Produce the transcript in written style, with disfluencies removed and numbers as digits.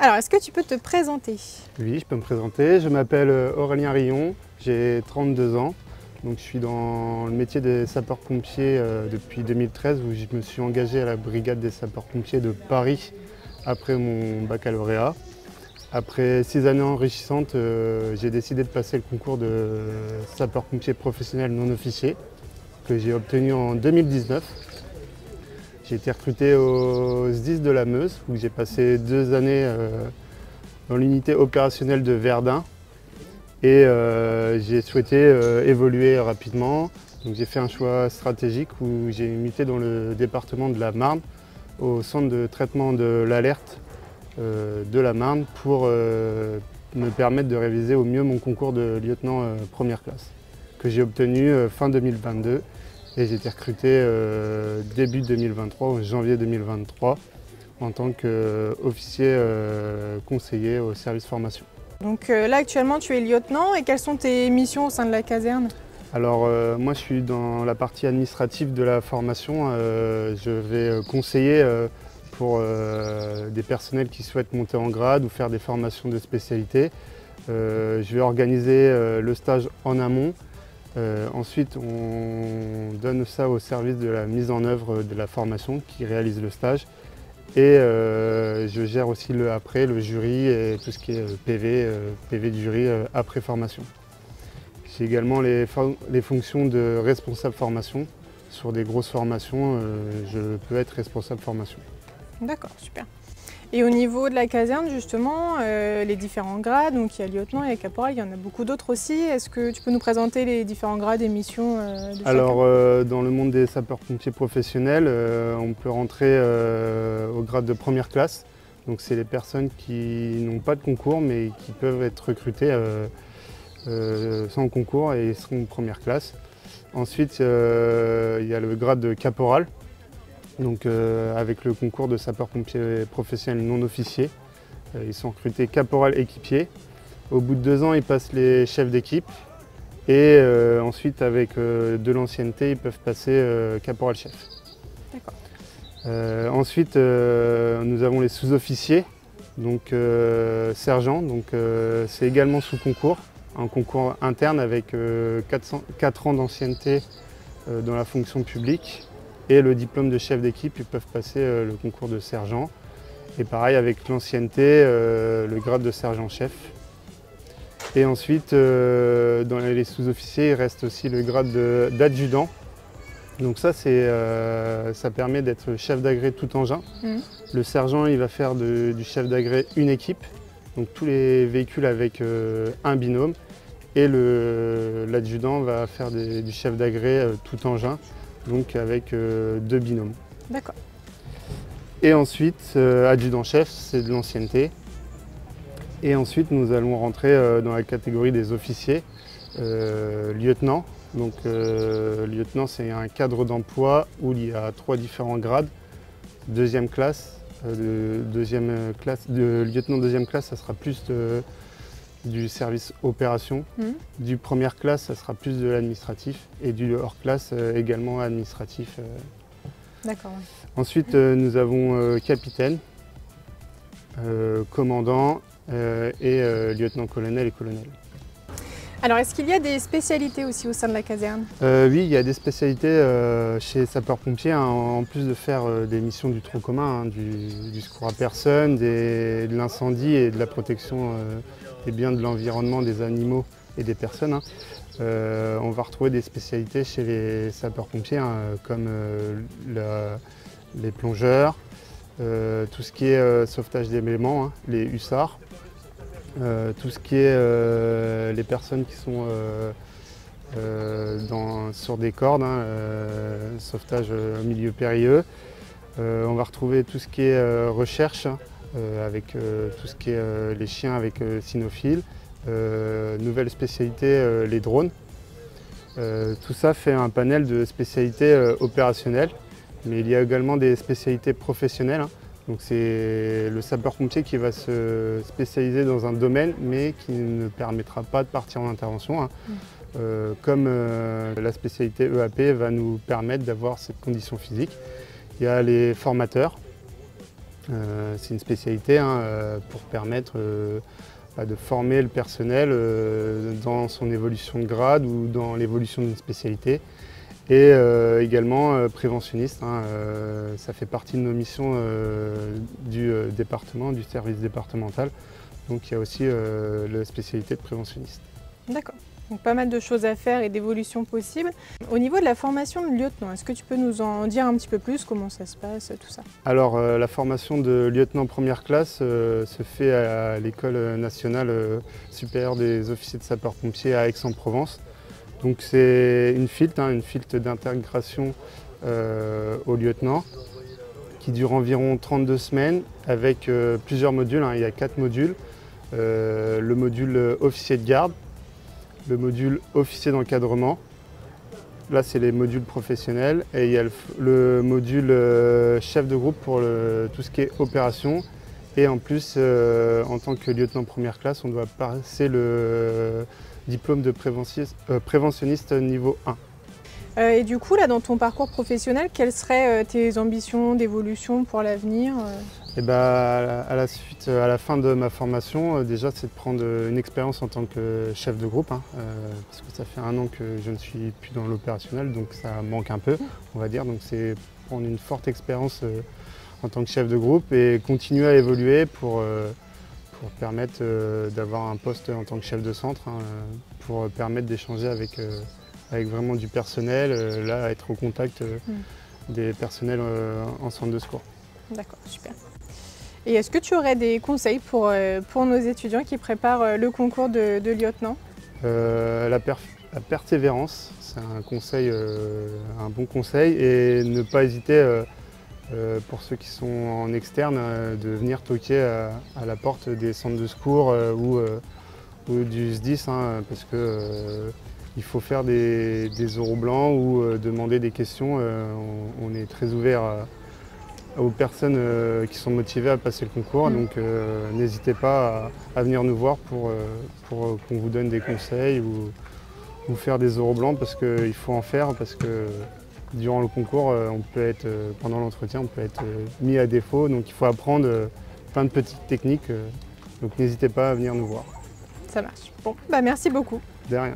Alors, est-ce que tu peux te présenter? Oui, je peux me présenter. Je m'appelle Aurélien Rillon, j'ai 32 ans. Donc, je suis dans le métier des sapeurs-pompiers depuis 2013 où je me suis engagé à la brigade des sapeurs-pompiers de Paris après mon baccalauréat. Après 6 années enrichissantes, j'ai décidé de passer le concours de sapeur-pompier professionnel non officier que j'ai obtenu en 2019. J'ai été recruté au SDIS de la Meuse où j'ai passé 2 années dans l'unité opérationnelle de Verdun et j'ai souhaité évoluer rapidement. Donc j'ai fait un choix stratégique où j'ai muté dans le département de la Marne au centre de traitement de l'alerte de la Marne pour me permettre de réviser au mieux mon concours de lieutenant première classe que j'ai obtenu fin 2022 et j'ai été recruté début 2023, en janvier 2023 en tant qu'officier conseiller au service formation. Donc là actuellement tu es lieutenant et quelles sont tes missions au sein de la caserne? Alors moi je suis dans la partie administrative de la formation, je vais conseiller pour des personnels qui souhaitent monter en grade ou faire des formations de spécialité. Je vais organiser le stage en amont. Ensuite, on donne ça au service de la mise en œuvre de la formation qui réalise le stage. Et je gère aussi le après, le jury et tout ce qui est PV du jury après formation. J'ai également les fonctions de responsable formation. Sur des grosses formations, je peux être responsable formation. D'accord, super. Et au niveau de la caserne, justement, les différents grades, donc il y a lieutenant, il y a caporal, il y en a beaucoup d'autres aussi. Est-ce que tu peux nous présenter les différents grades et missions de chacun? Alors, dans le monde des sapeurs-pompiers professionnels, on peut rentrer au grade de première classe. Donc, c'est les personnes qui n'ont pas de concours, mais qui peuvent être recrutées sans concours et ils seront première classe. Ensuite, il y a le grade de caporal. Donc avec le concours de sapeurs-pompiers professionnels non officiers. Ils sont recrutés caporal équipier. Au bout de 2 ans, ils passent les chefs d'équipe. Et ensuite, avec de l'ancienneté, ils peuvent passer caporal chef. D'accord. Ensuite, nous avons les sous-officiers, donc sergent. Donc c'est également sous concours, un concours interne avec 4 ans d'ancienneté dans la fonction publique. Et le diplôme de chef d'équipe, ils peuvent passer le concours de sergent. Et pareil avec l'ancienneté, le grade de sergent-chef. Et ensuite, dans les sous-officiers, il reste aussi le grade d'adjudant. Donc ça permet d'être chef d'agré tout engin. Le sergent, il va faire du chef d'agré une équipe, donc tous les véhicules avec un binôme. Et l'adjudant va faire du chef d'agré tout engin, donc avec 2 binômes. D'accord. Et ensuite, adjudant-chef, c'est de l'ancienneté. Et ensuite, nous allons rentrer dans la catégorie des officiers, lieutenant. Donc, lieutenant, c'est un cadre d'emploi où il y a 3 différents grades. Deuxième classe, de lieutenant deuxième classe, ça sera plus du service opération. Du première classe, ça sera plus de l'administratif. Et du hors classe, également administratif. D'accord. Ensuite, nous avons capitaine, commandant et lieutenant-colonel et colonel. Alors, est-ce qu'il y a des spécialités aussi au sein de la caserne? Oui, il y a des spécialités chez sapeurs-pompiers, hein, en plus de faire des missions du tronc commun, hein, du secours à personne, de l'incendie et de la protection des biens de l'environnement, des animaux et des personnes. Hein. On va retrouver des spécialités chez les sapeurs-pompiers, hein, comme les plongeurs, tout ce qui est sauvetage d'éléments, hein, les hussards, tout ce qui est les personnes qui sont sur des cordes, hein, sauvetage au milieu périlleux. On va retrouver tout ce qui est recherche, hein, avec tout ce qui est les chiens avec cynophile. Nouvelle spécialité, les drones. Tout ça fait un panel de spécialités opérationnelles, mais il y a également des spécialités professionnelles. Hein. Donc c'est le sapeur-pompier qui va se spécialiser dans un domaine, mais qui ne permettra pas de partir en intervention. Hein. Comme la spécialité EAP va nous permettre d'avoir cette condition physique. Il y a les formateurs, C'est une spécialité pour permettre de former le personnel dans son évolution de grade ou dans l'évolution d'une spécialité. Et également préventionniste, ça fait partie de nos missions du département, du service départemental. Donc il y a aussi la spécialité de préventionniste. D'accord. Donc pas mal de choses à faire et d'évolutions possibles. Au niveau de la formation de lieutenant, est-ce que tu peux nous en dire un petit peu plus, comment ça se passe, tout ça? Alors la formation de lieutenant première classe se fait à l'École nationale supérieure des officiers de sapeurs-pompiers à Aix-en-Provence. Donc c'est une filte d'intégration au lieutenant qui dure environ 32 semaines avec plusieurs modules. Il y a 4 modules. Le module officier de garde, le module officier d'encadrement, là c'est les modules professionnels, et il y a le module chef de groupe pour tout ce qui est opération. Et en plus, en tant que lieutenant première classe, on doit passer le diplôme de préventionniste niveau 1. Et du coup, là, dans ton parcours professionnel, quelles seraient tes ambitions d'évolution pour l'avenir? À la fin de ma formation, déjà, c'est de prendre une expérience en tant que chef de groupe, parce que ça fait 1 an que je ne suis plus dans l'opérationnel, donc ça manque un peu, on va dire. Donc c'est prendre une forte expérience en tant que chef de groupe et continuer à évoluer pour permettre d'avoir un poste en tant que chef de centre, pour permettre d'échanger avec vraiment du personnel, là, être au contact des personnels en centre de secours. D'accord, super. Et est-ce que tu aurais des conseils pour nos étudiants qui préparent le concours de lieutenant? La persévérance, c'est un bon conseil, et ne pas hésiter, pour ceux qui sont en externe, de venir toquer à la porte des centres de secours ou du SDIS, parce que il faut faire des oraux blancs ou demander des questions. On est très ouvert aux personnes qui sont motivées à passer le concours, donc n'hésitez pas à venir nous voir pour qu'on vous donne des conseils ou faire des oraux blancs, parce qu'il faut en faire, parce que durant le concours, pendant l'entretien, on peut être mis à défaut, donc il faut apprendre plein de petites techniques, donc n'hésitez pas à venir nous voir. Ça marche. Bon, merci beaucoup. De rien.